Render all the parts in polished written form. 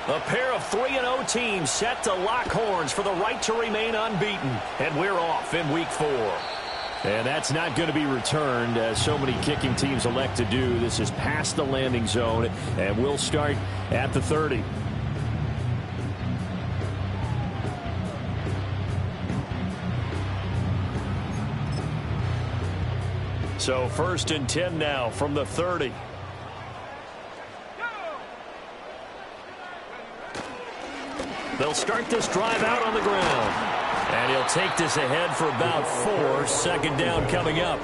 A pair of 3-0 teams set to lock horns for the right to remain unbeaten. And we're off in week 4. And that's not going to be returned, as so many kicking teams elect to do. This is past the landing zone, and we'll start at the 30. So 1st and 10 now from the 30. They'll start this drive out on the ground. And he'll take this ahead for about 4. 2nd down coming up.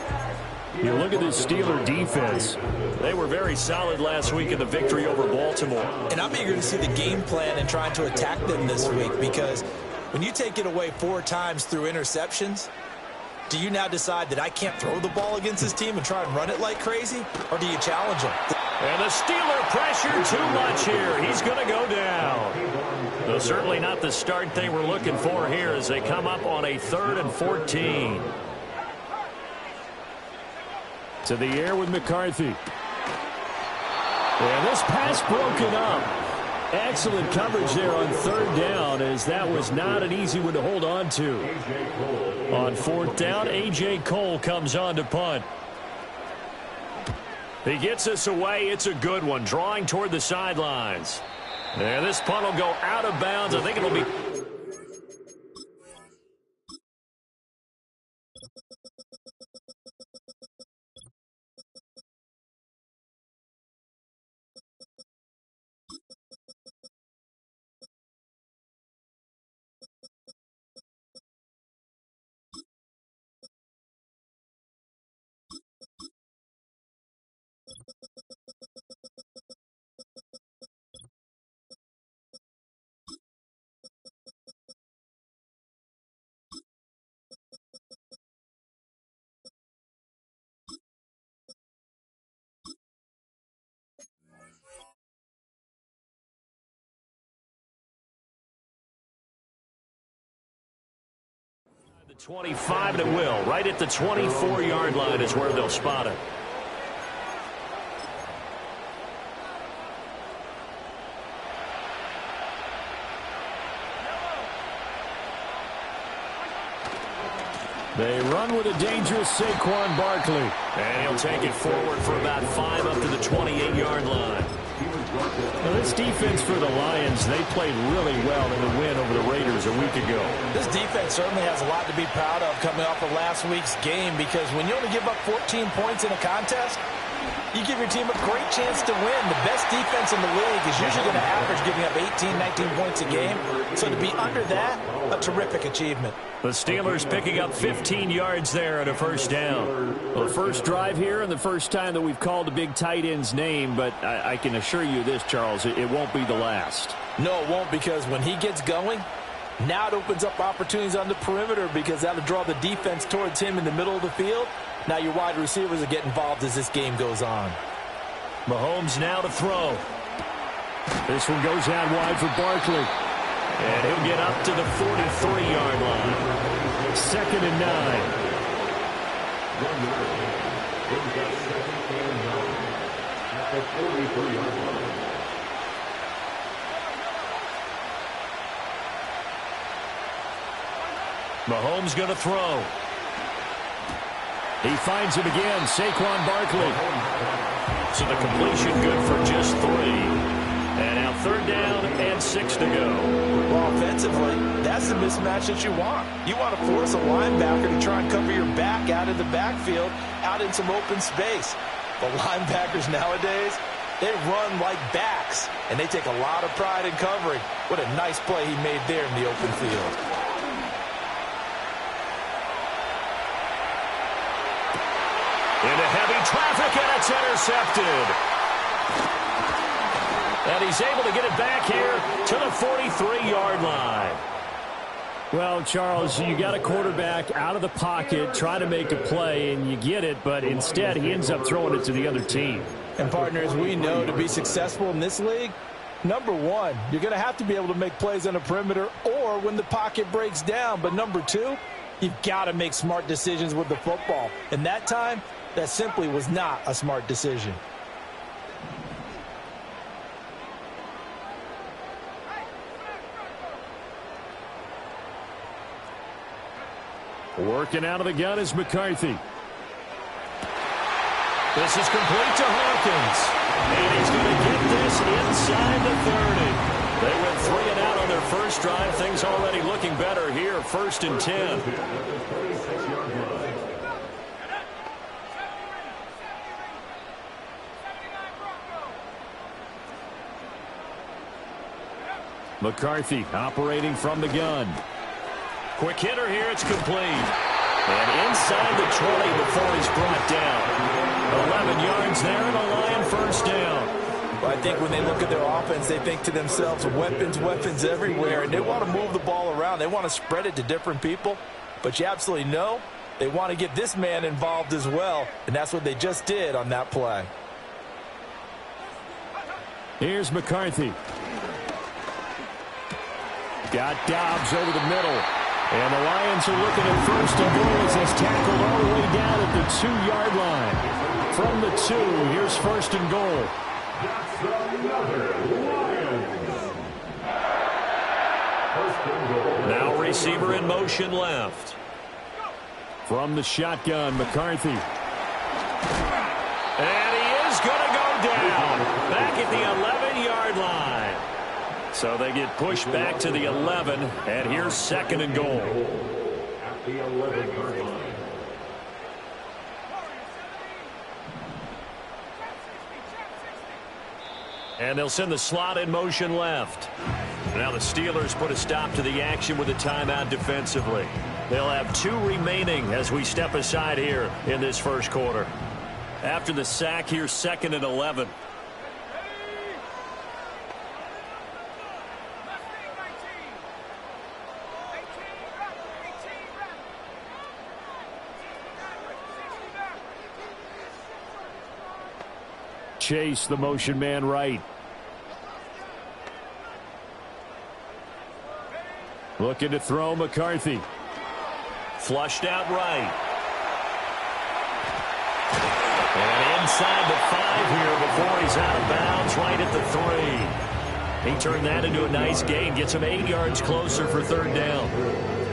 You look at this Steeler defense. They were very solid last week in the victory over Baltimore. And I'm eager to see the game plan and trying to attack them this week, because when you take it away 4 times through interceptions, do you now decide that I can't throw the ball against this team and try and run it like crazy? Or do you challenge them? And the Steeler pressure too much here. He's going to go down. Though certainly not the start they were looking for here as they come up on a 3rd and 14. To the air with McCarthy. And this pass broken up. Excellent coverage there on 3rd down, as that was not an easy one to hold on to. On 4th down, A.J. Cole comes on to punt. He gets us away. It's a good one, drawing toward the sidelines. And this punt will go out of bounds. I think it'll be... The 25, and it will. Right at the 24-yard line is where they'll spot it. They run with a dangerous Saquon Barkley. And he'll take it forward for about 5 up to the 28-yard line. Now, this defense for the Lions, they played really well in the win over the Raiders a week ago. This defense certainly has a lot to be proud of coming off of last week's game, because when you only give up 14 points in a contest, you give your team a great chance to win. The best defense in the league is usually going to average giving up 18, 19 points a game. So to be under that, a terrific achievement. The Steelers picking up 15 yards there at a 1st down. Well, the first drive here and the first time that we've called a big tight end's name, but I can assure you this, Charles, it won't be the last. No, it won't, because when he gets going, now it opens up opportunities on the perimeter, because that'll draw the defense towards him in the middle of the field. Now your wide receivers will get involved as this game goes on. Mahomes now to throw. This one goes out wide for Barkley. And he'll get up to the 43-yard line. 2nd and 9. Mahomes going to throw. He finds him again, Saquon Barkley. So the completion good for just 3. And now 3rd down and 6 to go. Well, offensively, that's the mismatch that you want. You want to force a linebacker to try and cover your back out of the backfield, out in some open space. The linebackers nowadays, they run like backs, and they take a lot of pride in covering. What a nice play he made there in the open field. Into heavy traffic, and it's intercepted. And he's able to get it back here to the 43-yard line. Well, Charles, you got a quarterback out of the pocket, trying to make a play, and you get it, but instead he ends up throwing it to the other team. And, partners, we know to be successful in this league, number one, you're going to have to be able to make plays on the perimeter or when the pocket breaks down. But number two, you've got to make smart decisions with the football. And that time, that simply was not a smart decision. Working out of the gun is McCarthy. This is complete to Hawkins. And he's going to get this inside the 30. They went 3 and out on their first drive. Things already looking better here. 1st and 10. McCarthy operating from the gun. Quick hitter here. It's complete. And inside the 20 before he's brought down. 11 yards there and a Lion first down. Well, I think when they look at their offense, they think to themselves, weapons, weapons everywhere. And they want to move the ball around. They want to spread it to different people. But you absolutely know they want to get this man involved as well. And that's what they just did on that play. Here's McCarthy. Got Dobbs over the middle. And the Lions are looking at 1st and goal as he's tackled all the way down at the 2-yard line. From the 2, here's 1st and goal. Now receiver in motion left. From the shotgun, McCarthy. And he is going to go down. Back at the 11-yard line. So they get pushed back to the 11, and here's 2nd and goal. At the 11-yard line. And they'll send the slot in motion left. Now the Steelers put a stop to the action with a timeout defensively. They'll have 2 remaining as we step aside here in this first quarter. After the sack, here's 2nd and 11. Chase, the motion man right. Looking to throw, McCarthy. Flushed out right. And inside the 5 here before he's out of bounds right at the 3. He turned that into a nice gain. Gets him 8 yards closer for 3rd down.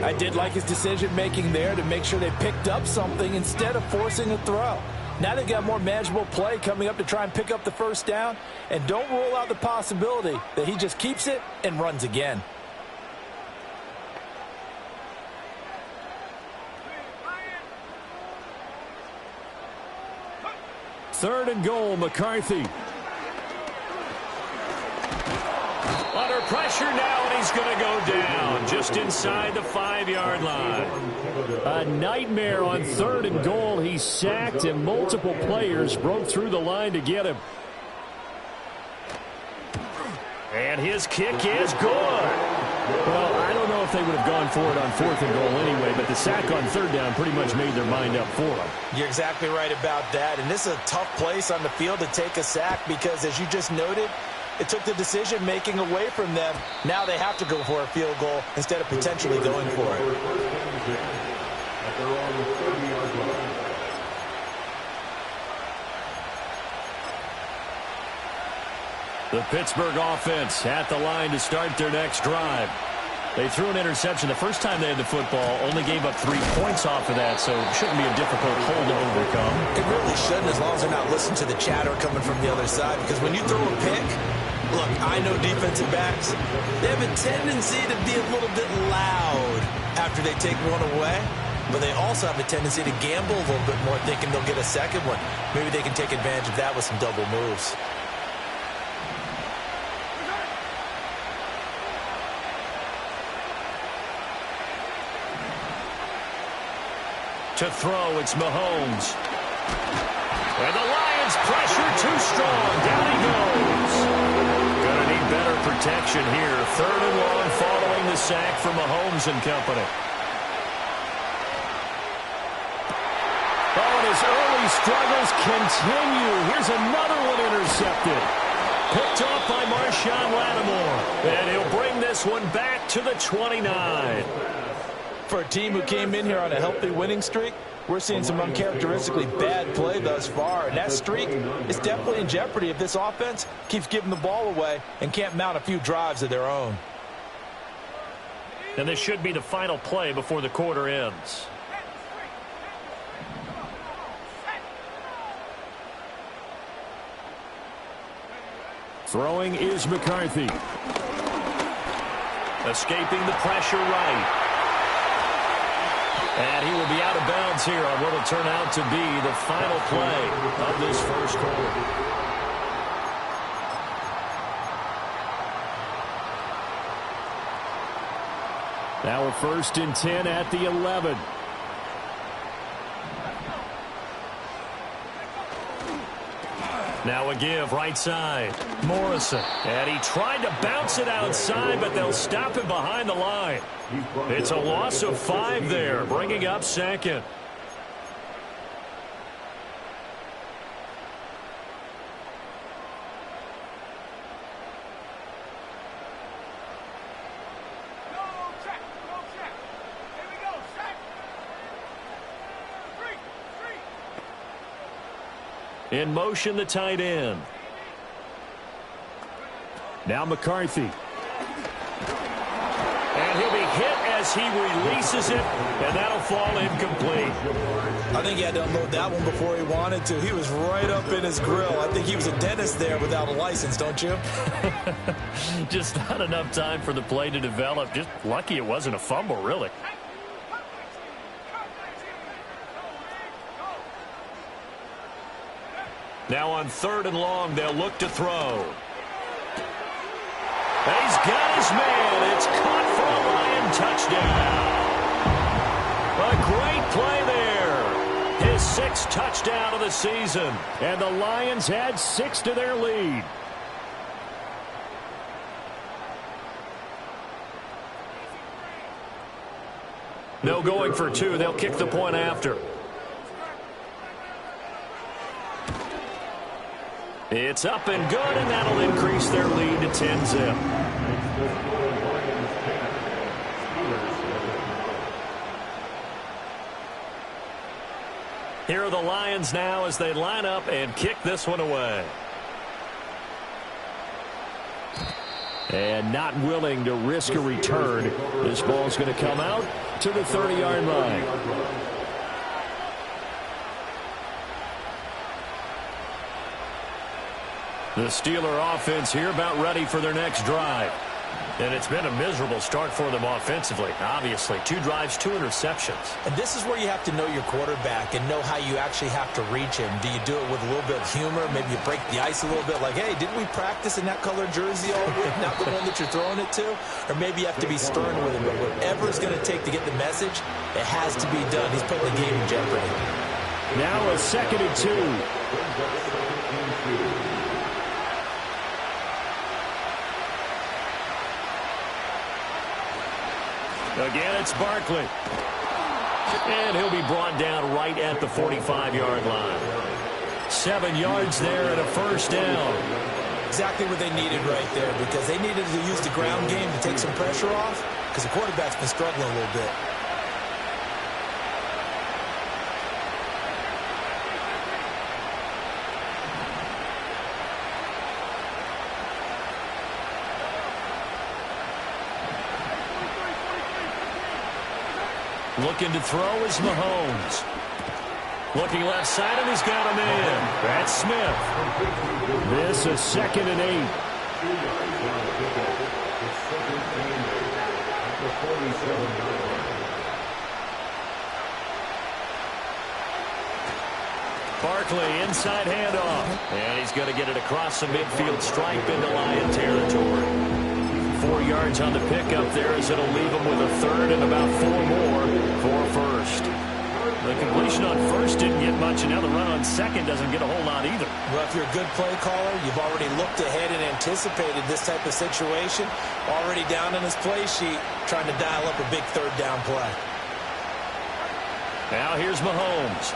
I did like his decision-making there to make sure they picked up something instead of forcing a throw. Now they've got more manageable play coming up to try and pick up the 1st down. And don't rule out the possibility that he just keeps it and runs again. Third and goal, McCarthy. Under pressure now, and he's going to go down just inside the 5-yard line. A nightmare on 3rd and goal. He's sacked, and multiple players broke through the line to get him. And his kick is good. Well, I don't know if they would have gone for it on 4th and goal anyway, but the sack on 3rd down pretty much made their mind up for them. You're exactly right about that. And this is a tough place on the field to take a sack because, as you just noted, it took the decision-making away from them. Now they have to go for a field goal instead of potentially going for it. The Pittsburgh offense at the line to start their next drive. They threw an interception the first time they had the football, only gave up 3 points off of that, so it shouldn't be a difficult hole to overcome. It really shouldn't, as long as they're not listening to the chatter coming from the other side, because when you throw a pick, look, I know defensive backs, they have a tendency to be a little bit loud after they take one away, but they also have a tendency to gamble a little bit more, thinking they'll get a second one. Maybe they can take advantage of that with some double moves. To throw, it's Mahomes. And the Lions pressure too strong. Down he goes. Gonna need better protection here. 3rd and long following the sack from Mahomes and company. Oh, and his early struggles continue. Here's another one intercepted. Picked off by Marshawn Lattimore. And he'll bring this one back to the 29. For a team who came in here on a healthy winning streak, we're seeing some uncharacteristically bad play thus far. And that streak is definitely in jeopardy if this offense keeps giving the ball away and can't mount a few drives of their own. And this should be the final play before the quarter ends. Throwing is McCarthy. Escaping the pressure right. And he will be out of bounds here on what will turn out to be the final play of this first quarter. Now a 1st and 10 at the 11. Now a give right side. Morrison. And he tried to bounce it outside, but they'll stop him behind the line. It's a loss of 5 there, bringing up 2nd. In motion, the tight end. Now McCarthy. And he'll be hit as he releases it, and that'll fall incomplete. I think he had to unload that one before he wanted to. He was right up in his grill. I think he was a dentist there without a license, don't you? Just not enough time for the play to develop. Just lucky it wasn't a fumble, really. Now on 3rd and long, they'll look to throw. And he's got his man. It's caught for a Lion touchdown. A great play there. His 6th touchdown of the season. And the Lions add 6 to their lead. No going for 2. They'll kick the point after. It's up and good, and that'll increase their lead to 10-zip. Here are the Lions now as they line up and kick this one away. And not willing to risk a return. This ball's going to come out to the 30-yard line. The Steeler offense here about ready for their next drive. And it's been a miserable start for them offensively. Obviously, 2 drives, 2 interceptions. And this is where you have to know your quarterback and know how you actually have to reach him. Do you do it with a little bit of humor? Maybe you break the ice a little bit like, hey, didn't we practice in that color jersey all week? Not the one that you're throwing it to? Or maybe you have to be stern with him. But whatever it's going to take to get the message, it has to be done. He's putting the game in jeopardy. Now a 2nd and 2. Again, it's Barkley. And he'll be brought down right at the 45-yard line. 7 yards there and a 1st down. Exactly what they needed right there, because they needed to use the ground game to take some pressure off, because the quarterback's been struggling a little bit. Looking to throw is Mahomes. Looking left side, and he's got a man. That's Smith. This is 2nd and 8. Barkley, inside handoff. And he's going to get it across the midfield stripe into Lion territory. 4 yards on the pickup there as it'll leave him with a 3rd and about 4 more for 1st. The completion on 1st didn't get much, and now the run on 2nd doesn't get a whole lot either. Well, if you're a good play caller, you've already looked ahead and anticipated this type of situation. Already down in his play sheet, trying to dial up a big 3rd down play. Now here's Mahomes.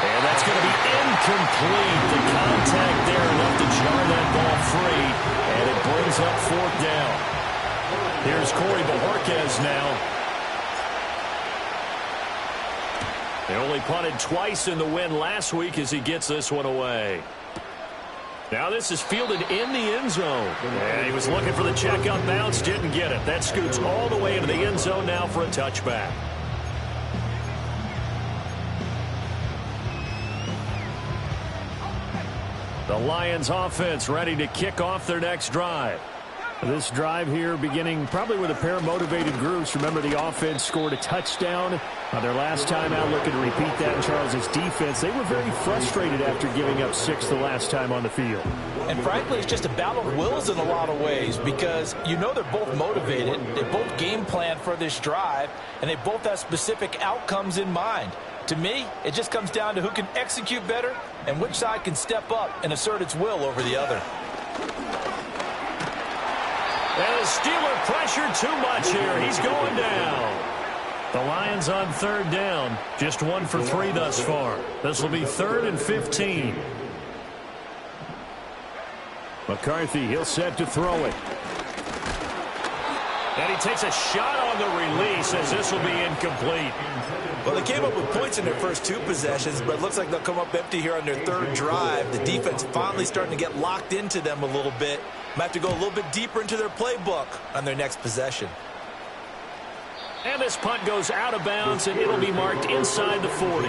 And that's going to be incomplete. The contact there enough to jar that ball free, and it brings up 4th down. Here's Corey Bojorquez now. They only punted twice in the win last week as he gets this one away. Now this is fielded in the end zone. And he was looking for the checkout bounce, didn't get it. That scoots all the way into the end zone now for a touchback. The Lions offense ready to kick off their next drive. This drive here beginning probably with a pair of motivated groups. Remember, the offense scored a touchdown on their last time out, looking to repeat that in Charles' defense. They were very frustrated after giving up 6 the last time on the field. And frankly, it's just a battle of wills in a lot of ways because you know they're both motivated. They both game plan for this drive, and they both have specific outcomes in mind. To me, it just comes down to who can execute better and which side can step up and assert its will over the other. And the Steeler pressure too much here. He's going down. The Lions on 3rd down. Just 1 for 3 thus far. This will be 3rd and 15. McCarthy, he'll set to throw it. And he takes a shot on the release as this will be incomplete. Well, they came up with points in their first 2 possessions, but it looks like they'll come up empty here on their 3rd drive. The defense finally starting to get locked into them a little bit. Might have to go a little bit deeper into their playbook on their next possession. And this punt goes out of bounds, and it'll be marked inside the 40.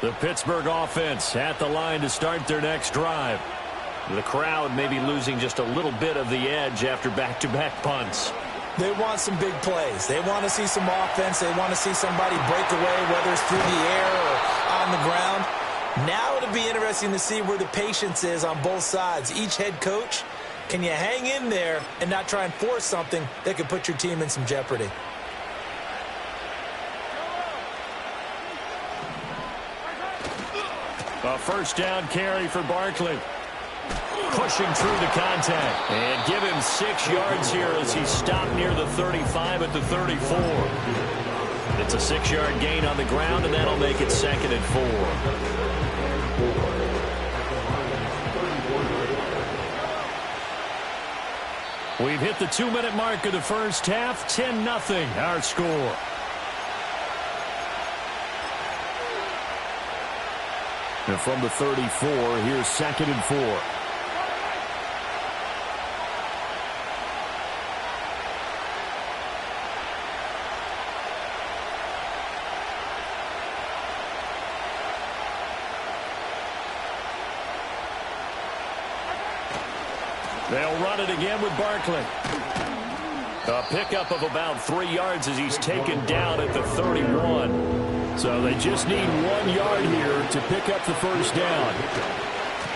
The Pittsburgh offense at the line to start their next drive. The crowd may be losing just a little bit of the edge after back-to-back punts. They want some big plays. They want to see some offense. They want to see somebody break away, whether it's through the air or on the ground. Now it'll be interesting to see where the patience is on both sides. Each head coach, can you hang in there and not try and force something that could put your team in some jeopardy? A first down carry for Barkley. Pushing through the contact. And give him 6 yards here as he stopped near the 35 at the 34. It's a 6-yard gain on the ground, and that'll make it 2nd and 4. We've hit the 2-minute mark of the first half. 10-0 our score. And from the 34, here's 2nd and 4. They'll run it again with Barkley. A pickup of about 3 yards as he's taken down at the 31. So they just need 1 yard here to pick up the first down.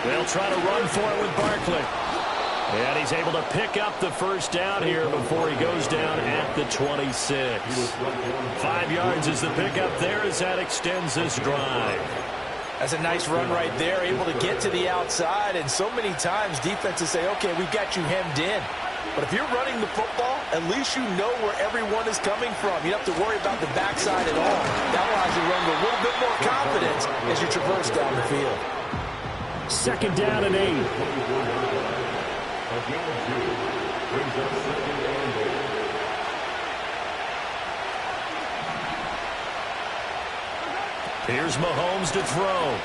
They'll try to run for it with Barkley. And he's able to pick up the first down here before he goes down at the 26. 5 yards is the pickup there as that extends this drive. That's a nice run right there, able to get to the outside. And so many times defenses say, okay, we've got you hemmed in. But if you're running the football, at least you know where everyone is coming from. You don't have to worry about the backside at all. That allows you to run with a little bit more confidence as you traverse down the field. 2nd down and 8. Here's Mahomes to throw.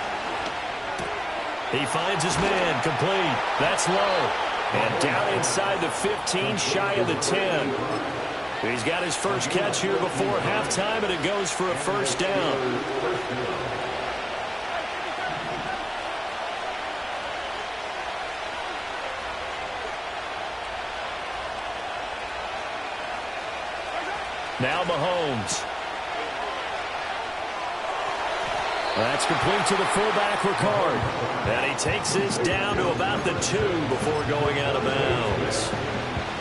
He finds his man, complete. That's low. And down inside the 15, shy of the 10. He's got his first catch here before halftime, and it goes for a first down. Now Mahomes. That's complete to the fullback, Ricard. And he takes this down to about the 2 before going out of bounds.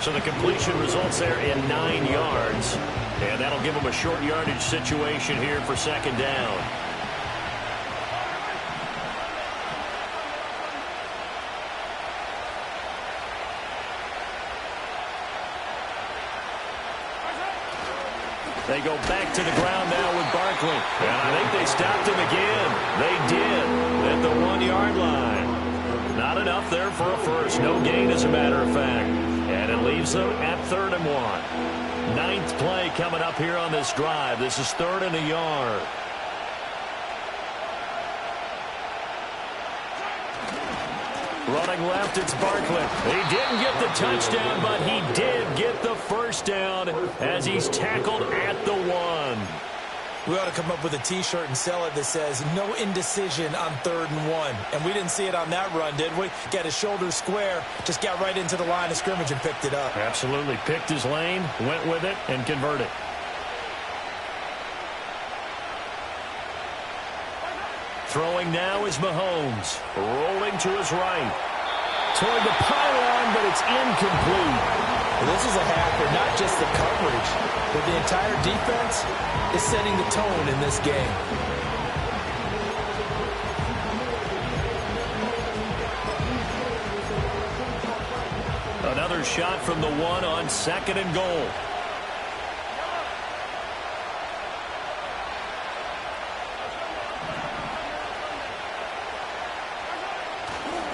So the completion results there in 9 yards. And that'll give him a short yardage situation here for 2nd down. They go back to the ground now with Barkley. And I think they stopped him again. They did at the 1 yard line. Not enough there for a first. No gain, as a matter of fact. And it leaves them at 3rd and 1. 9th play coming up here on this drive. This is 3rd and a yard. Running left, it's Barkley. He didn't get the touchdown, but he did get the first down as he's tackled at the 1. We ought to come up with a T-shirt and sell it that says, no indecision on 3rd and 1. And we didn't see it on that run, did we? Got his shoulder square, just got right into the line of scrimmage and picked it up. Absolutely. Picked his lane, went with it, and converted. Throwing now is Mahomes. Rolling to his right. Toward the pylon, but it's incomplete. Well, this is a hacker, not just the coverage, but the entire defense is setting the tone in this game. Another shot from the 1 on 2nd and goal.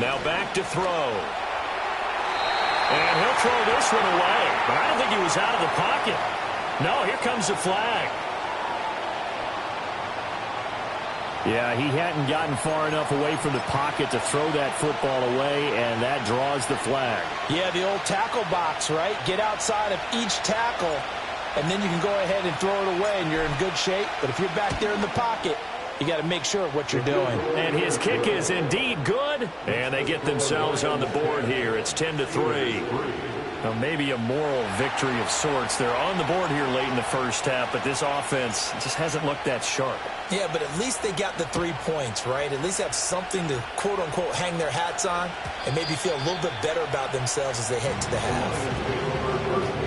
Now back to throw. And he'll throw this one away. But I don't think he was out of the pocket. No, here comes the flag. Yeah, he hadn't gotten far enough away from the pocket to throw that football away, and that draws the flag. Yeah, the old tackle box, right? Get outside of each tackle, and then you can go ahead and throw it away, and you're in good shape. But if you're back there in the pocket, you got to make sure of what you're doing. And his kick is indeed good. And they get themselves on the board here. It's 10-3. Well, maybe a moral victory of sorts. They're on the board here late in the first half, but this offense just hasn't looked that sharp. Yeah, but at least they got the 3 points, right? At least have something to, quote-unquote, hang their hats on and maybe feel a little bit better about themselves as they head to the half.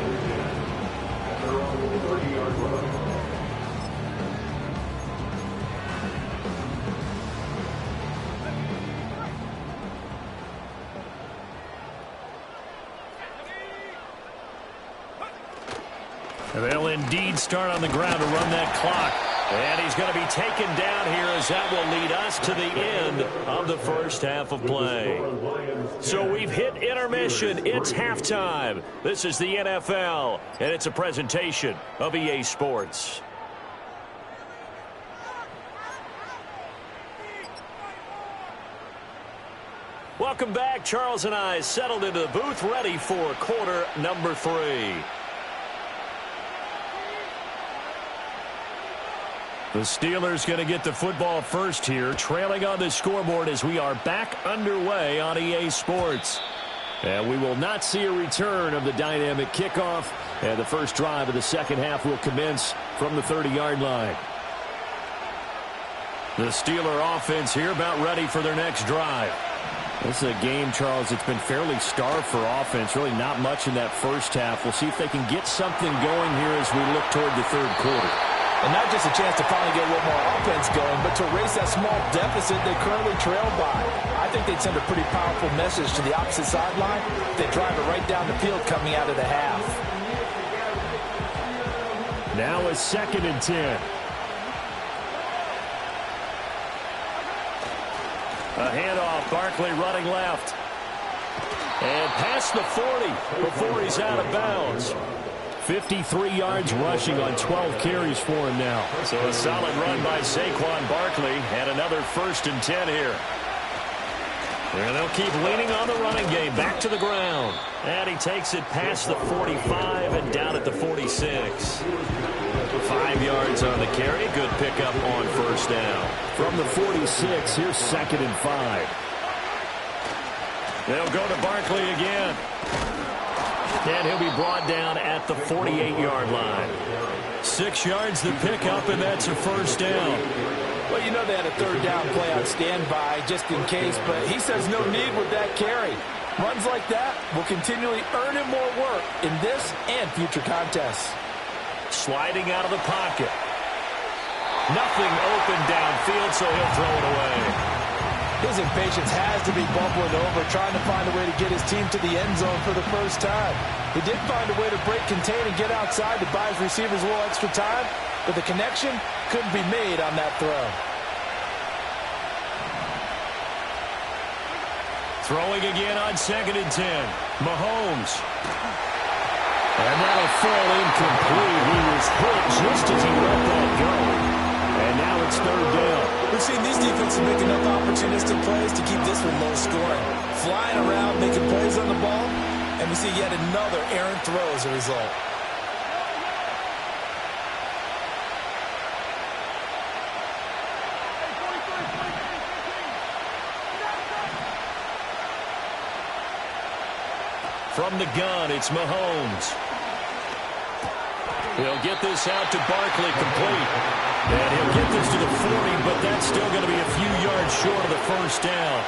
They'll indeed start on the ground to run that clock. And he's going to be taken down here as that will lead us to the end of the first half of play. So we've hit intermission. It's halftime. This is the NFL, and it's a presentation of EA Sports. Welcome back. Charles and I settled into the booth ready for quarter number 3. The Steelers going to get the football first here, trailing on the scoreboard as we are back underway on EA Sports. And we will not see a return of the dynamic kickoff, and the first drive of the second half will commence from the 30-yard line. The Steeler offense here about ready for their next drive. This is a game, Charles, it's been fairly starved for offense. Really not much in that first half. We'll see if they can get something going here as we look toward the third quarter. And not just a chance to finally get a little more offense going, but to erase that small deficit they currently trail by. I think they'd send a pretty powerful message to the opposite sideline. They drive it right down the field coming out of the half. Now a 2nd and 10. A handoff, Barkley running left. And past the 40 before he's out of bounds. 53 yards rushing on 12 carries for him now. So a solid run by Saquon Barkley and another 1st and 10 here. And they'll keep leaning on the running game. Back to the ground. And he takes it past the 45 and down at the 46. 5 yards on the carry. Good pickup on 1st down. From the 46, here's 2nd and 5. They'll go to Barkley again. And he'll be brought down at the 48-yard line. 6 yards to pick up, and that's a 1st down. Well, you know they had a 3rd down play on standby just in case, but he says no need with that carry. Runs like that will continually earn him more work in this and future contests. Sliding out of the pocket. Nothing open downfield, so he'll throw it away. His impatience has to be bubbling over, trying to find a way to get his team to the end zone for the first time. He did find a way to break contain and get outside to buy his receivers a little extra time, but the connection couldn't be made on that throw. Throwing again on 2nd and 10. Mahomes. And that'll fall incomplete. He was hit just as he let that go. And now it's third down. We've seen these defenses make enough opportunistic plays to keep this one low scoring. Flying around, making plays on the ball, and we see yet another errant throw as a result. From the gun, it's Mahomes. He'll get this out to Barkley, complete. And he'll get this to the 40, but that's still going to be a few yards short of the first down.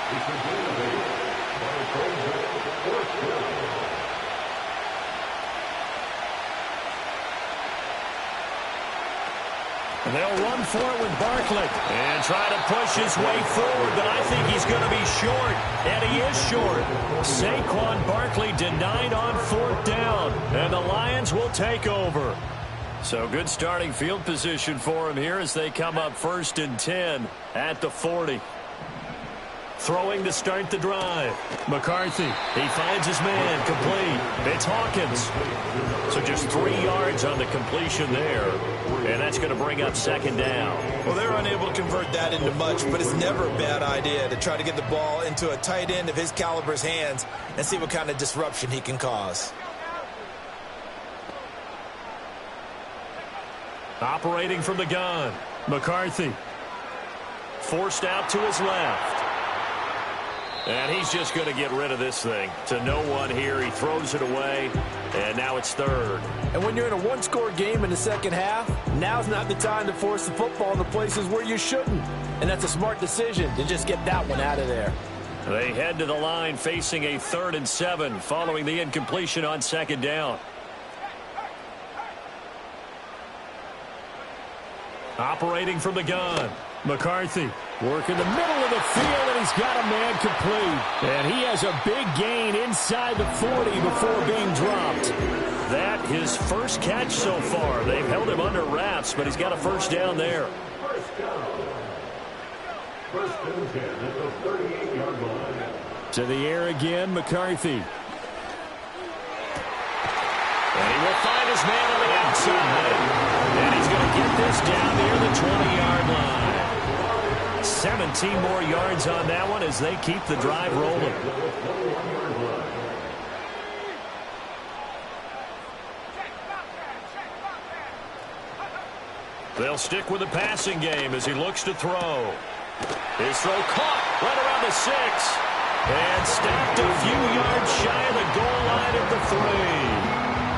And they'll run for it with Barkley and try to push his way forward, but I think he's going to be short, and he is short. Saquon Barkley denied on fourth down, and the Lions will take over. So good starting field position for him here as they come up 1st and 10 at the 40. Throwing to start the drive. McCarthy, he finds his man, complete. It's Hawkins. So just 3 yards on the completion there. And that's going to bring up 2nd down. Well, they're unable to convert that into much, but it's never a bad idea to try to get the ball into a tight end of his caliber's hands and see what kind of disruption he can cause. Operating from the gun, McCarthy. Forced out to his left. And he's just going to get rid of this thing. To no one here. He throws it away, and now it's 3rd. And when you're in a one-score game in the second half, now's not the time to force the football in the places where you shouldn't. And that's a smart decision to just get that one out of there. They head to the line facing a 3rd and 7 following the incompletion on 2nd down. Operating from the gun, McCarthy working the middle of the field, and he's got a man complete. And he has a big gain inside the 40 before being dropped. That his first catch so far. They've held him under wraps, but he's got a first down there. First and 10 at the 38-yard line. To the air again, McCarthy. And he will find his man on the outside. And he's going to get this down near the 20-yard line. 17 more yards on that one as they keep the drive rolling. They'll stick with the passing game as he looks to throw. His throw caught right around the 6. And stacked a few yards shy of the goal line at the 3.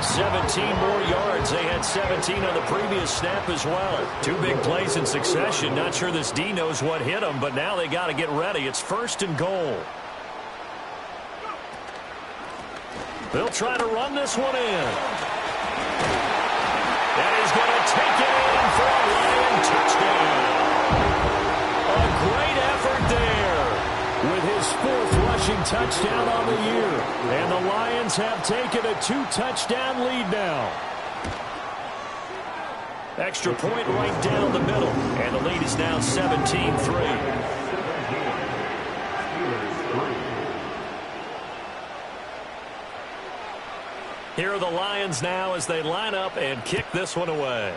17 more yards. They had 17 on the previous snap as well. 2 big plays in succession. Not sure this D knows what hit them, but now they got to get ready. It's 1st and goal. They'll try to run this one in. And he's going to take it in for a Lion touchdown. A great effort there with his 4th rushing touchdown on the year. And the Lions have taken a 2-touchdown lead now. Extra point right down the middle. And the lead is now 17-3. Here are the Lions now as they line up and kick this one away.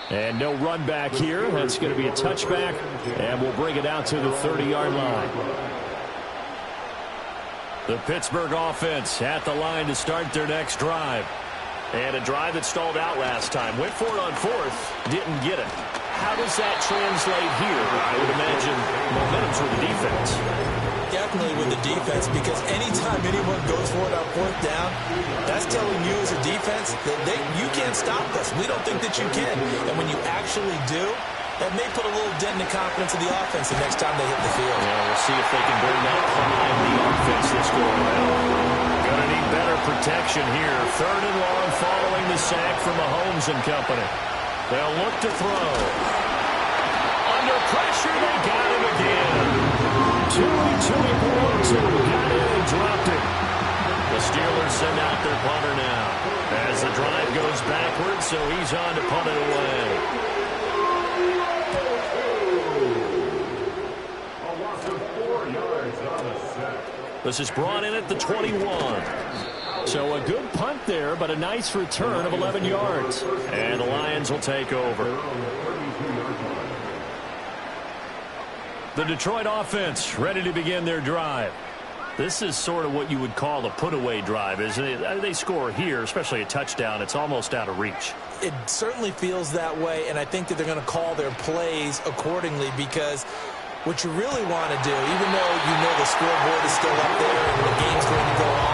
And no run back here. That's going to be a touchback, and we'll bring it out to the 30-yard line. The Pittsburgh offense at the line to start their next drive. And a drive that stalled out last time. Went for it on 4th, didn't get it. How does that translate here? I would imagine momentum's with the defense. Definitely with the defense, because anytime anyone goes for it on 4th down, that's telling you as a defense that you can't stop us. We don't think that you can. And when you actually do, that may put a little dent in the confidence of the offense the next time they hit the field. Yeah, we'll see if they can bring that prime the offense this go around. Gonna need better protection here. 3rd and long following the sack from Mahomes and company. They'll look to throw. Under pressure, they got him again. Chewy below 2. Got it and dropped it. The Steelers send out their punter now as the drive goes backwards, so he's on to punt it away. A loss of 4 yards on the sack. This is brought in at the 21. So a good punt there, but a nice return of 11 yards. And the Lions will take over. The Detroit offense ready to begin their drive. This is sort of what you would call a put-away drive, isn't it? They score here, especially a touchdown. It's almost out of reach. It certainly feels that way, and I think that they're going to call their plays accordingly, because what you really want to do, even though you know the scoreboard is still up there and the game's going to go on,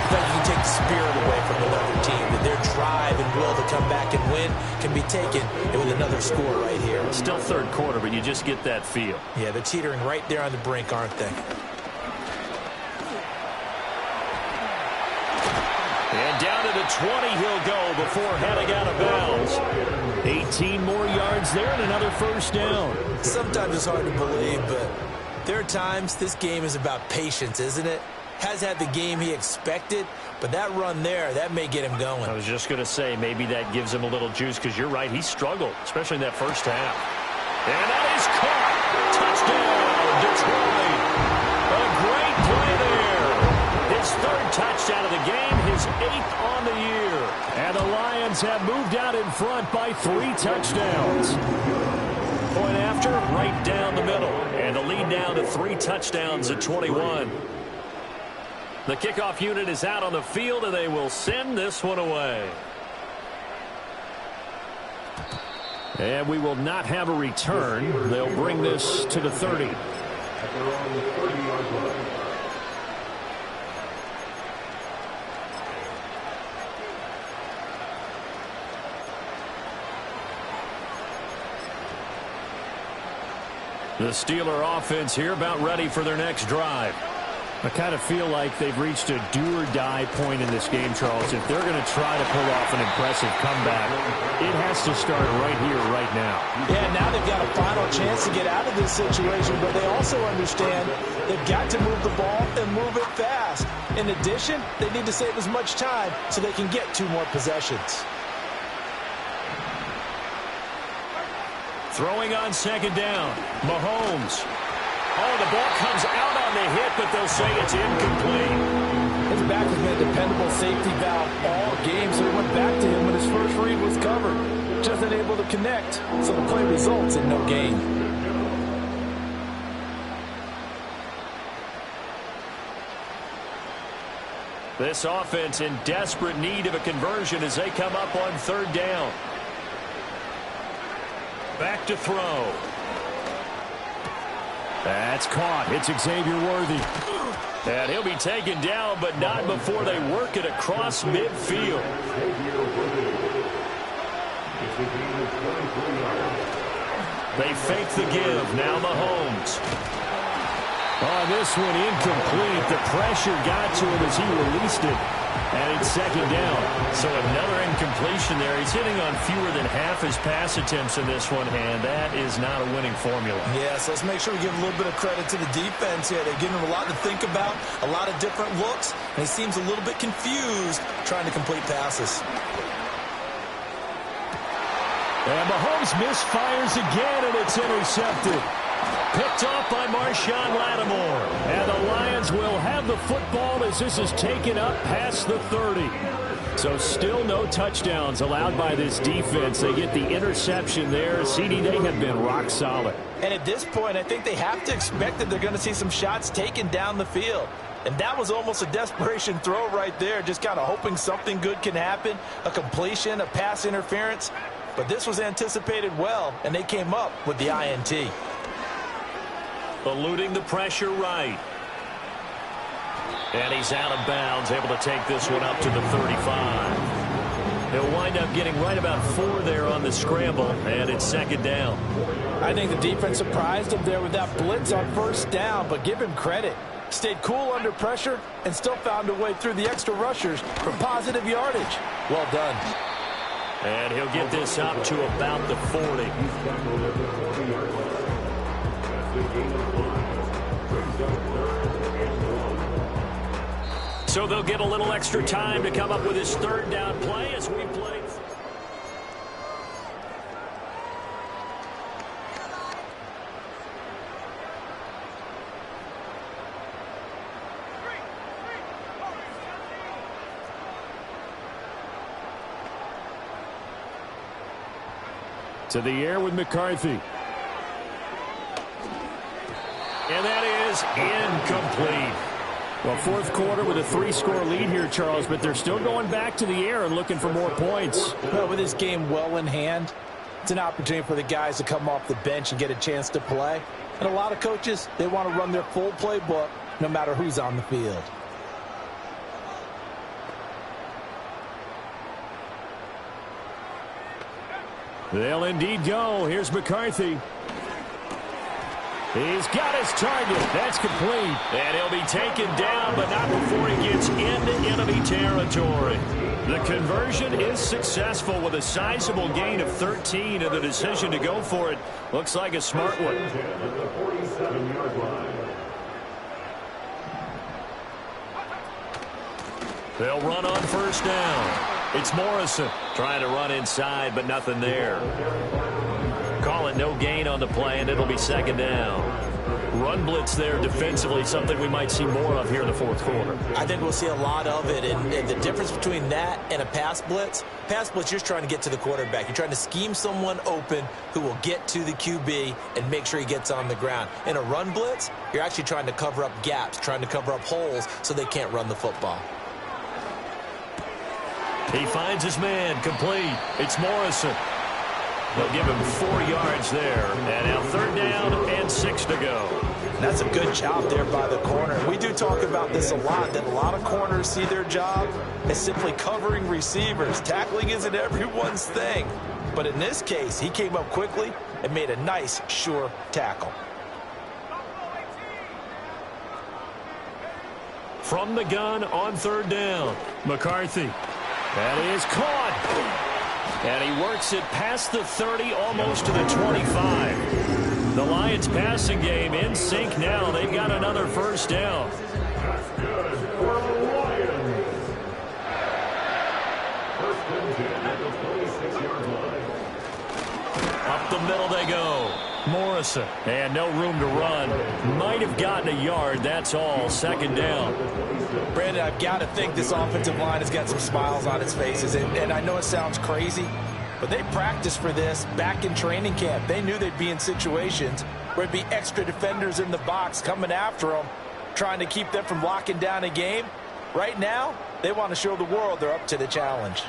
you can take the spirit away from another team, that their drive and will to come back and win can be taken with another score right here. Still third quarter, but you just get that feel. Yeah, they're teetering right there on the brink, aren't they? And down to the 20 he'll go before heading out of bounds. 18 more yards there and another first down. Sometimes it's hard to believe, but there are times this game is about patience, isn't it? Has had the game he expected, but that run there, that may get him going. I was just going to say, maybe that gives him a little juice, because you're right, he struggled, especially in that first half. And that is caught. Touchdown, Detroit. A great play there. His third touchdown of the game, his 8th on the year. And the Lions have moved out in front by 3 touchdowns. Point after, right down the middle. And the lead down to 3 touchdowns at 21. The kickoff unit is out on the field, and they will send this one away. And we will not have a return. They'll bring this to the 30. At their own 30-yard line. The Steeler offense here about ready for their next drive. I kind of feel like they've reached a do-or-die point in this game, Charles. If they're going to try to pull off an impressive comeback, it has to start right here, right now. Yeah, now they've got a final chance to get out of this situation, but they also understand they've got to move the ball and move it fast. In addition, they need to save as much time so they can get 2 more possessions. Throwing on second down, Mahomes. Oh, the ball comes out on the hit, but they'll say it's incomplete. His back has been a dependable safety valve all game, so he went back to him when his first read was covered. Just unable to connect, so the play results in no gain. This offense in desperate need of a conversion as they come up on third down. Back to throw. That's caught. It's Xavier Worthy. And he'll be taken down, but not before they work it across midfield. They fake the give. Now Mahomes. Oh, this one incomplete. The pressure got to him as he released it. And it's second down. So another incompletion there. He's hitting on fewer than half his pass attempts in this one, and that is not a winning formula. Yeah, so let's make sure we give a little bit of credit to the defense here. They're giving him a lot to think about, a lot of different looks, and he seems a little bit confused trying to complete passes. And Mahomes misfires again, and it's intercepted. Picked off by Marshawn Lattimore. And the Lions will have the football as this is taken up past the 30. So still no touchdowns allowed by this defense. They get the interception there. CD, they have been rock solid. And at this point, I think they have to expect that they're going to see some shots taken down the field. And that was almost a desperation throw right there, just kind of hoping something good can happen, a completion, a pass interference. But this was anticipated well, and they came up with the INT. Eluding the pressure right. And he's out of bounds, able to take this one up to the 35. He'll wind up getting right about 4 there on the scramble, and it's second down. I think the defense surprised him there with that blitz on first down, but give him credit. Stayed cool under pressure and still found a way through the extra rushers for positive yardage. Well done. And he'll get this up to about the 40. So they'll get a little extra time to come up with his third down play as we play. To the air with McCarthy. And that is incomplete. Well, fourth quarter with a 3-score lead here, Charles, but they're still going back to the air and looking for more points. Well, with this game well in hand, it's an opportunity for the guys to come off the bench and get a chance to play. And a lot of coaches, they want to run their full playbook no matter who's on the field. They'll indeed go. Here's McCarthy. He's got his target. That's complete. And he'll be taken down, but not before he gets into enemy territory. The conversion is successful with a sizable gain of 13, and the decision to go for it looks like a smart one. They'll run on first down. It's Morrison trying to run inside, but nothing there. Call it no gain on the play, and it'll be second down. Run blitz there defensively, something we might see more of here in the fourth quarter. I think we'll see a lot of it, and the difference between that and a pass blitz, you're just trying to get to the quarterback. You're trying to scheme someone open who will get to the QB and make sure he gets on the ground. In a run blitz, you're actually trying to cover up gaps, trying to cover up holes so they can't run the football. He finds his man, complete. It's Morrison. They'll give him 4 yards there. And now third down and 6 to go. That's a good job there by the corner. We do talk about this a lot, that a lot of corners see their job as simply covering receivers. Tackling isn't everyone's thing. But in this case, he came up quickly and made a nice, sure tackle. From the gun on third down, McCarthy. That is caught. And he works it past the 30, almost to the 25. The Lions passing game in sync now. They've got another first down. That's good for the Lions. First and 10 at the 26-yard line. Up the middle they go. Morrison. And no room to run. Might have gotten a yard. That's all. Second down. Brandon, I've got to think this offensive line has got some smiles on its faces. And I know it sounds crazy, but they practiced for this back in training camp. They knew they'd be in situations where there'd be extra defenders in the box coming after them, trying to keep them from locking down a game. Right now, they want to show the world they're up to the challenge.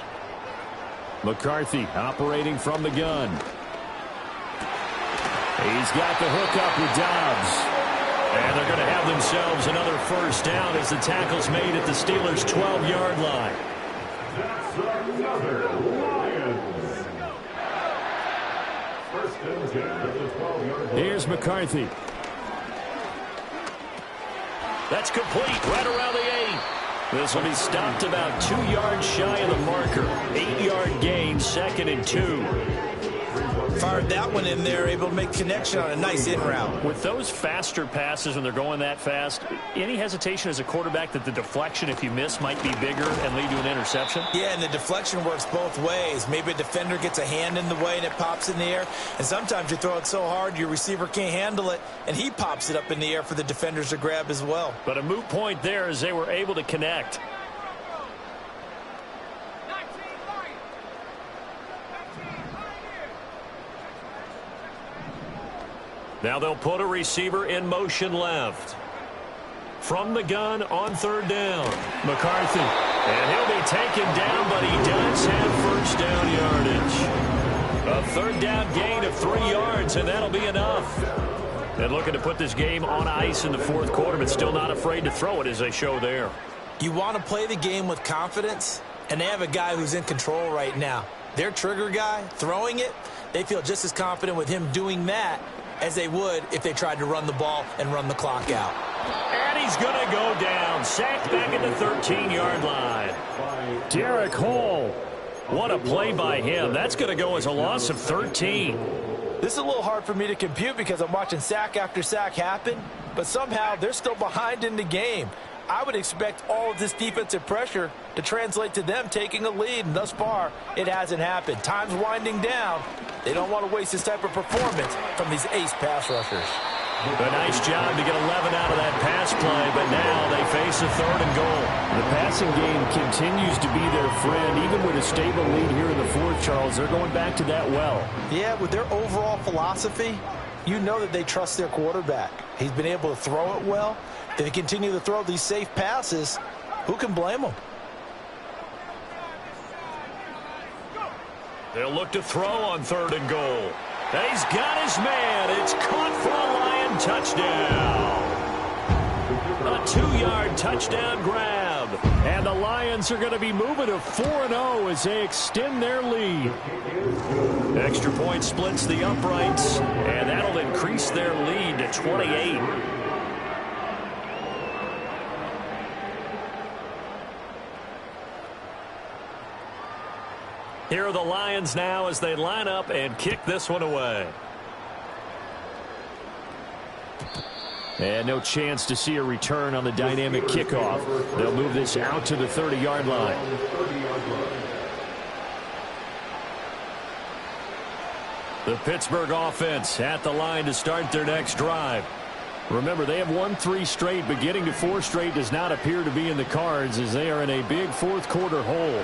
McCarthy operating from the gun. He's got the hook up with Dobbs. And they're going to have themselves another first down as the tackle's made at the Steelers' 12-yard line. That's another Lions. First and 10 at the 12-yard line. Here's McCarthy. That's complete right around the 8. This will be stopped about 2 yards shy of the marker. 8-yard gain, second and 2. Fired that one in there, able to make connection on a nice in route. With those faster passes when they're going that fast, any hesitation as a quarterback that the deflection, if you miss, might be bigger and lead to an interception? Yeah, and the deflection works both ways. Maybe a defender gets a hand in the way and it pops in the air. And sometimes you throw it so hard your receiver can't handle it, and he pops it up in the air for the defenders to grab as well. But a moot point there as they were able to connect. Now they'll put a receiver in motion left. From the gun on third down, McCarthy. And he'll be taken down, but he does have first down yardage. A third down gain of 3 yards, and that'll be enough. And looking to put this game on ice in the fourth quarter, but still not afraid to throw it as they show there. You want to play the game with confidence, and they have a guy who's in control right now. Their trigger guy, throwing it, they feel just as confident with him doing that as they would if they tried to run the ball and run the clock out. And he's going to go down. Sacked back at the 13-yard line. Derek Hall. What a play by him. That's going to go as a loss of 13. This is a little hard for me to compute because I'm watching sack after sack happen, but somehow they're still behind in the game. I would expect all of this defensive pressure to translate to them taking a lead, and thus far, it hasn't happened. Time's winding down. They don't want to waste this type of performance from these ace pass rushers. A nice job to get 11 out of that pass play, but now they face it's a 3rd and goal. The passing game continues to be their friend. Even with a stable lead here in the 4th, Charles, they're going back to that well. Yeah, with their overall philosophy, you know that they trust their quarterback. He's been able to throw it well. If they continue to throw these safe passes, who can blame them? They'll look to throw on 3rd and goal. And he's got his man. It's caught for a Lion touchdown. A 2-yard touchdown grab. And the Lions are going to be moving to 4-0 as they extend their lead. Extra point splits the uprights, and that'll increase their lead to 28. Here are the Lions now as they line up and kick this one away. And no chance to see a return on the dynamic kickoff. They'll move this out to the 30-yard line. The Pittsburgh offense at the line to start their next drive. Remember, they have won 3 straight, but getting to 4 straight does not appear to be in the cards as they are in a big 4th quarter hole.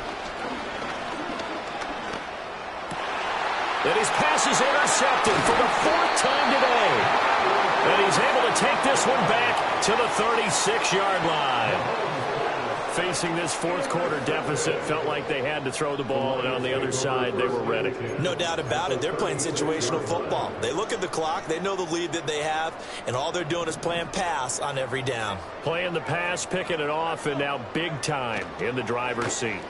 And his pass is intercepted for the 4th time today. And he's able to take this one back to the 36-yard line. Facing this 4th quarter deficit, felt like they had to throw the ball, and on the other side, they were ready. No doubt about it. They're playing situational football. They look at the clock, they know the lead that they have, and all they're doing is playing pass on every down. Playing the pass, picking it off, and now big time in the driver's seat.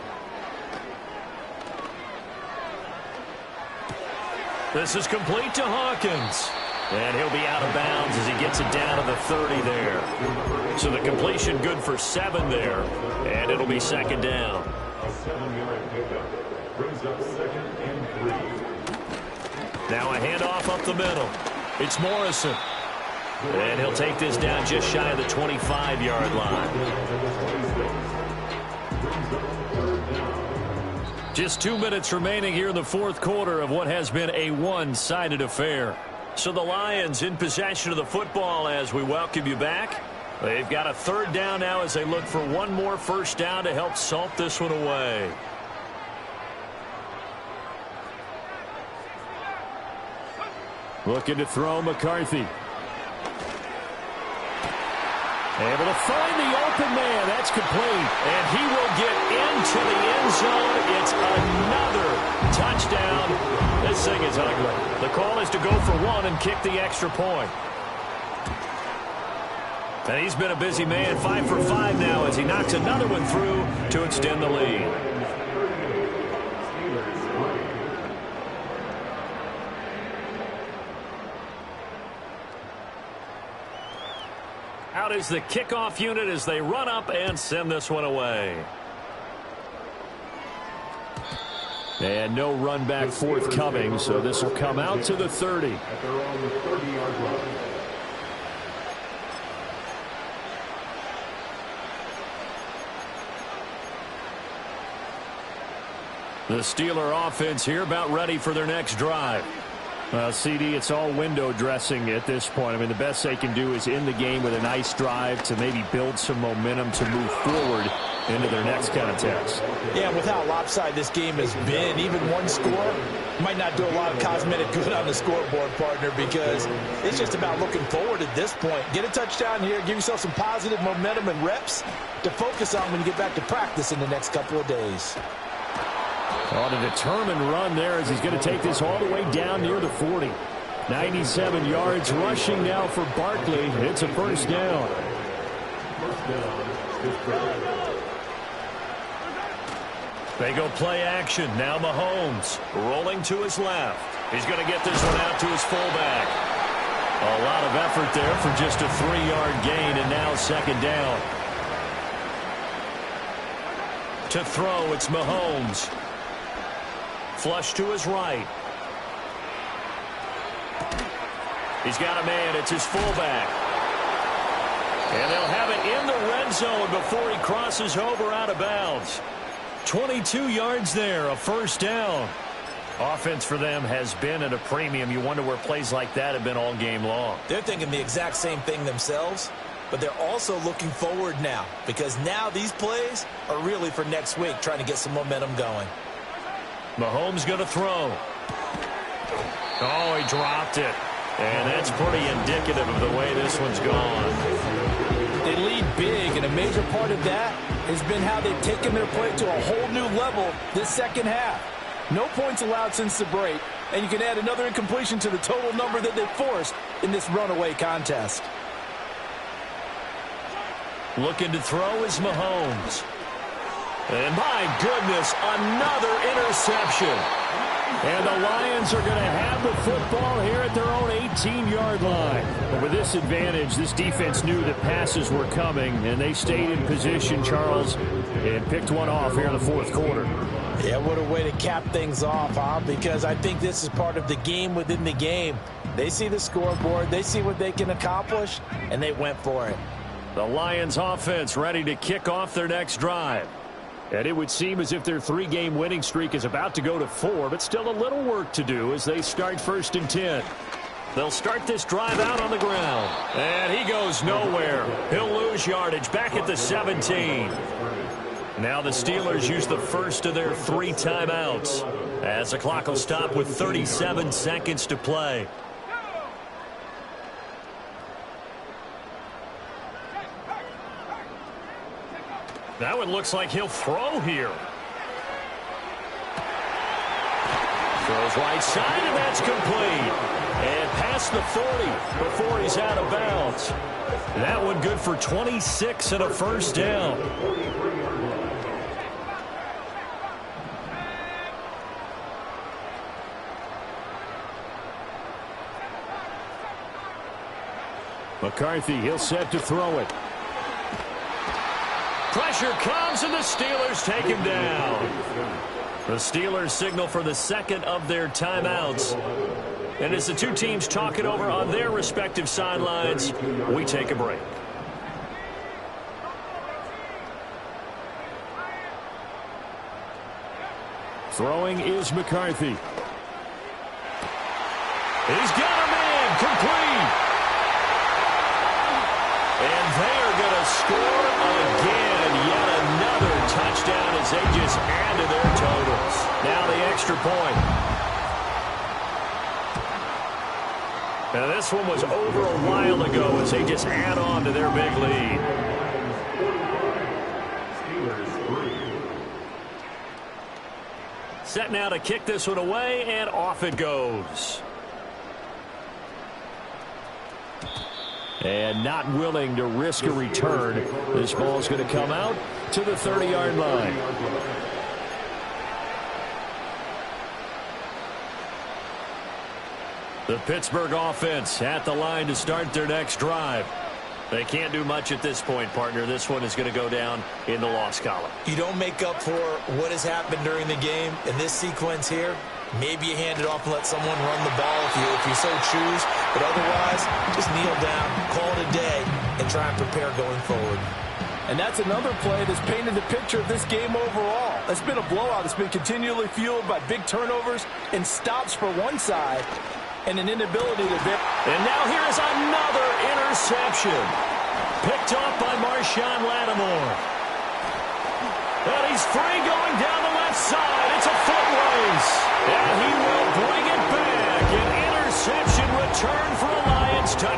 This is complete to Hawkins. And he'll be out of bounds as he gets it down to the 30 there. So the completion good for 7 there. And it'll be 2nd down. A 7-yard pickup brings up 2nd and 3. Now a handoff up the middle. It's Morrison. And he'll take this down just shy of the 25-yard line. Just 2 minutes remaining here in the 4th quarter of what has been a one-sided affair. So the Lions in possession of the football as we welcome you back. They've got a 3rd down now as they look for one more 1st down to help salt this one away. Looking to throw McCarthy. Able to find the open man. That's complete. And he will get into the end zone. It's another touchdown. This thing is ugly. The call is to go for 1 and kick the extra point. And he's been a busy man. 5 for 5 now as he knocks another one through to extend the lead. Out is the kickoff unit as they run up and send this one away. And no run back forthcoming, so this will come out to the 30. At their own 30-yard line. The Steeler offense here about ready for their next drive. Well, CD, it's all window dressing at this point. I mean, the best they can do is end the game with a nice drive to maybe build some momentum to move forward into their next contest. Yeah, with how lopsided this game has been, even one score might not do a lot of cosmetic good on the scoreboard, partner, because it's just about looking forward at this point. Get a touchdown here, give yourself some positive momentum and reps to focus on when you get back to practice in the next couple of days. On a determined run there as he's going to take this all the way down near the 40. 97 yards rushing now for Barkley. It's a 1st down. They go play action. Now Mahomes rolling to his left. He's going to get this one out to his fullback. A lot of effort there for just a 3-yard gain, and now 2nd down. To throw, it's Mahomes. Flush to his right. He's got a man. It's his fullback. And they'll have it in the red zone before he crosses over out of bounds. 22 yards there, a 1st down. Offense for them has been at a premium. You wonder where plays like that have been all game long. They're thinking the exact same thing themselves. but they're also looking forward now because now these plays are really for next week, trying to get some momentum going. Mahomes going to throw. Oh, he dropped it. And that's pretty indicative of the way this one's gone. They lead big, and a major part of that has been how they've taken their play to a whole new level this second half. No points allowed since the break, and you can add another incompletion to the total number that they've forced in this runaway contest. Looking to throw is Mahomes. And my goodness, another interception. And the Lions are going to have the football here at their own 18-yard line. But with this advantage, this defense knew that passes were coming, and they stayed in position, Charles, and picked one off here in the fourth quarter. Yeah, what a way to cap things off, huh? Because I think this is part of the game within the game. They see the scoreboard, they see what they can accomplish, and they went for it. The Lions offense ready to kick off their next drive. And it would seem as if their three-game winning streak is about to go to 4, but still a little work to do as they start 1st and 10. They'll start this drive out on the ground. And he goes nowhere. He'll lose yardage back at the 17. Now the Steelers use the first of their 3 timeouts as the clock will stop with 37 seconds to play. That one looks like he'll throw here. Throws right side, and that's complete. And past the 40 before he's out of bounds. That one good for 26 and a first down. McCarthy, he'll set to throw it. Pressure comes, and the Steelers take him down. The Steelers signal for the second of their timeouts. And as the two teams talk it over on their respective sidelines, we take a break. Throwing is McCarthy. He's got him in, complete. And they are going to score again. Yet another touchdown as they just add to their totals. Now the extra point. Now this one was over a while ago as they just add on to their big lead. Set now to kick this one away, and off it goes. And not willing to risk a return. This ball's going to come out to the 30-yard line. The Pittsburgh offense at the line to start their next drive. They can't do much at this point, partner. This one is going to go down in the loss column. You don't make up for what has happened during the game in this sequence here. Maybe you hand it off and let someone run the ball if you so choose. But otherwise, just kneel down, call it a day, and try and prepare going forward. And that's another play that's painted the picture of this game overall. It's been a blowout. It's been continually fueled by big turnovers and stops for one side and an inability to... And now here is another interception. Picked off by Marshawn Lattimore. And he's free going down the left side. It's a foot race. And he will bring it back. An interception return for a Lions touchdown.